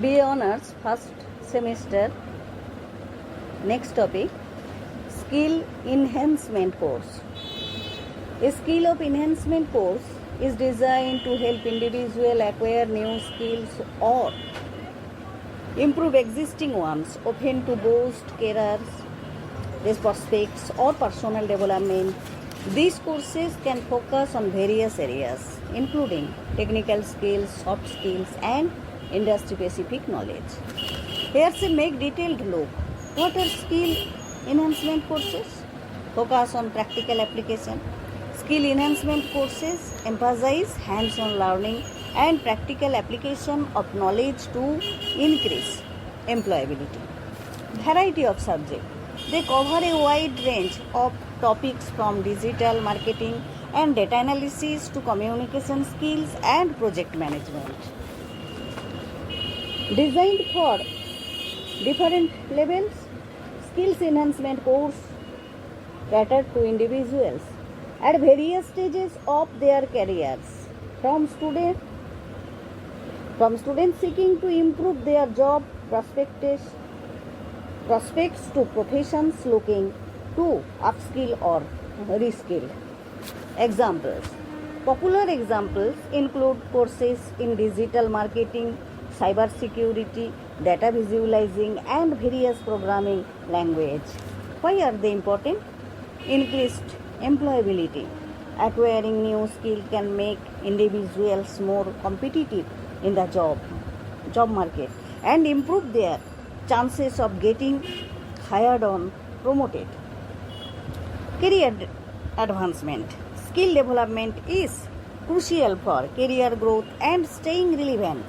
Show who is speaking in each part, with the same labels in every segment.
Speaker 1: BA Honours first semester. Next topic, skill enhancement course. A skill of enhancement course is designed to help individual acquire new skills or improve existing ones, often to boost careers, prospects or personal development. These courses can focus on various areas, including technical skills, soft skills, and industry-specific knowledge. Here's a make detailed look. What are skill enhancement courses? Focus on practical application. Skill enhancement courses emphasize hands-on learning and practical application of knowledge to increase employability. Variety of subjects. They cover a wide range of topics from digital marketing and data analysis to communication skills and project management. Designed for different levels, skills enhancement course cater to individuals at various stages of their careers, from students seeking to improve their job prospects to professions looking to upskill or reskill. Examples. Popular examples include courses in digital marketing, cyber security, data visualizing, and various programming language. Why are they important? Increased employability. Acquiring new skill can make individuals more competitive in the job market and improve their chances of getting hired or promoted. Career advancement. Skill development is crucial for career growth and staying relevant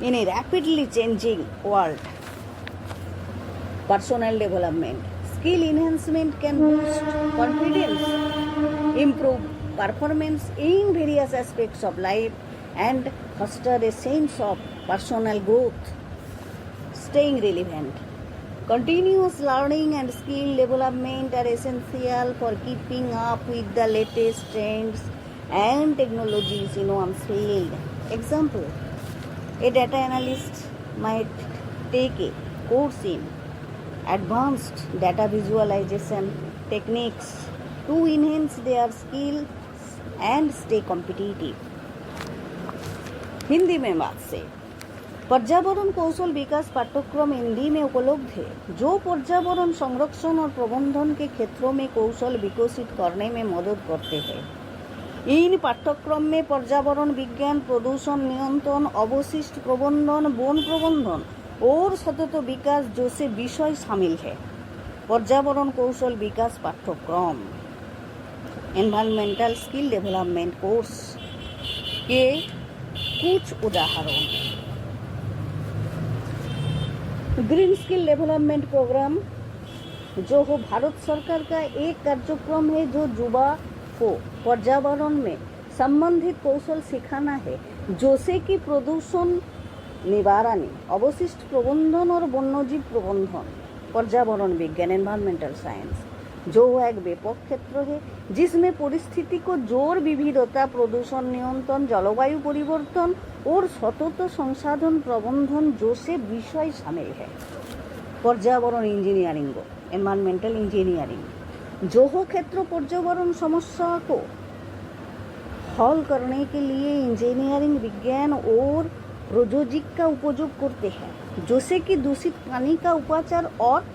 Speaker 1: in a rapidly changing world. Personal development. Skill enhancement can boost confidence, improve performance in various aspects of life, and foster a sense of personal growth. Staying relevant. Continuous learning and skill development are essential for keeping up with the latest trends and technologies in one's field. Example, a data analyst might take a course in advanced data visualization techniques to enhance their skills and stay competitive. Hindi में बात से पर्यावरण कौशल विकास पाठ्यक्रम हिंदी में उपलब्ध है, जो पर्यावरण संरक्षण और प्रबंधन के क्षेत्रों में कौशल विकसित करने में मदद करते हैं। इन पाठ्यक्रम में पर्यावरण विज्ञान, प्रदूषण नियंत्रण, अवशिष्ट प्रबंधन, वन प्रबंधन और सतत विकास जैसे विषय शामिल है। पर्यावरण कौशल विकास पाठ्यक्रम एनवायरमेंटल स्किल डेवलपमेंट कोर्स के कुछ उदाहरण। ग्रीन स्किल डेवलपमेंट प्रोग्राम जो हो भारत सरकार का एक कार्यक्रम है जो युवा को पर्यावरण में संबंधित कौशल सिखाना है, जैसे कि प्रदूषण निवारण, अवशिष्ट प्रबंधन और वन्यजीव प्रबंधन। पर्यावरण विज्ञान एनवायरमेंटल साइंस जो एक व्यापक क्षेत्र है जिसमें परिस्थिति को जैव विविधता, प्रदूषण नियंत्रण, जलवायु परिवर्तन और सतत संसाधन प्रबंधन जैसे विषय शामिल है। पर्यावरण इंजीनियरिंग एनवायरमेंटल इंजीनियरिंग जो क्षेत्र पर्यावरण समस्या को हल करने के लिए इंजीनियरिंग विज्ञान और प्रौद्योगिकी का उपयोग करते हैं, जैसे कि दूषित पानी का उपचार और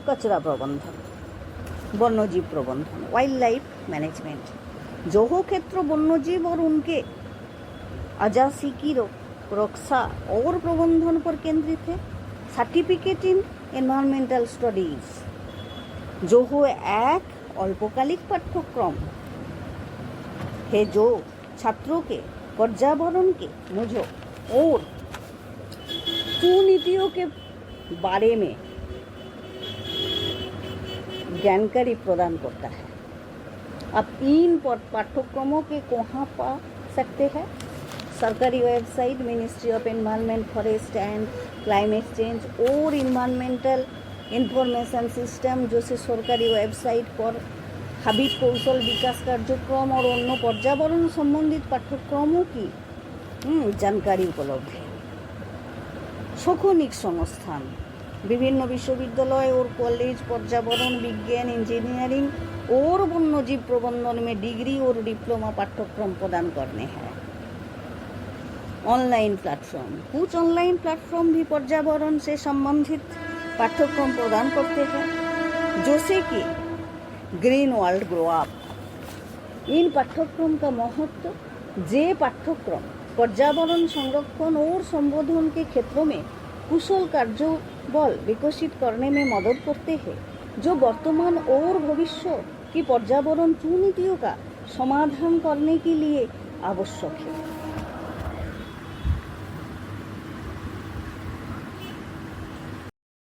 Speaker 1: कचरा प्रबंधन। वन्यजीव प्रबंधन वाइल्ड लाइफ मैनेजमेंट जो क्षेत्र वन्यजीव और उनके आवासी की रक्षा और प्रबंधन पर केंद्रित है। सर्टिफिकेट इन एनवायरमेंटल स्टडीज जो एक अल्पकालिक पाठ्यक्रम है जो छात्रों के पर्यावरण के मुझे और कुनीतियों के बारे में जानकारी प्रदान करता है। अब इन पाठ्यक्रमों के कहाँ पा सकते हैं? सरकारी website ministry of environment, forest and climate change और इन्वायरमेंटल इंफॉर्मेशन सिस्टम जैसे सरकारी वेबसाइट पर हाबिट कौशल विकास कार्यक्रम और अन्य पर्यावरण संबंधित पाठ्यक्रमों की जानकारी उपलब्ध है। शैक्षणिक संस्थान, विभिन्न विश्वविद्यालय और कॉलेज पर्यावरण विज्ञान इंजीनियरिंग और वन्यजीव प्रबंधन में डिग्री और डिप्लोमा पाठ्यक्रम प्रदान करने हैं। ऑनलाइन प्लेटफॉर्म, कुछ ऑनलाइन प्लेटफॉर्म भी पर्यावरण से संबंधित पाठ्यक्रम प्रदान करते हैं, जैसे कि ग्रीन वर्ल्ड ग्रो अप। इन पाठ्यक्रम का महत्व, जे पाठ्यक्रम पर्यावरण संरक्षण और संवर्धन के क्षेत्रों में कुशल कार्यबल विकसित करने में मदद करते हैं, जो वर्तमान और भविष्य की पर्यावरण चुनौतियों का समाधान करने के लिए आवश्यक है।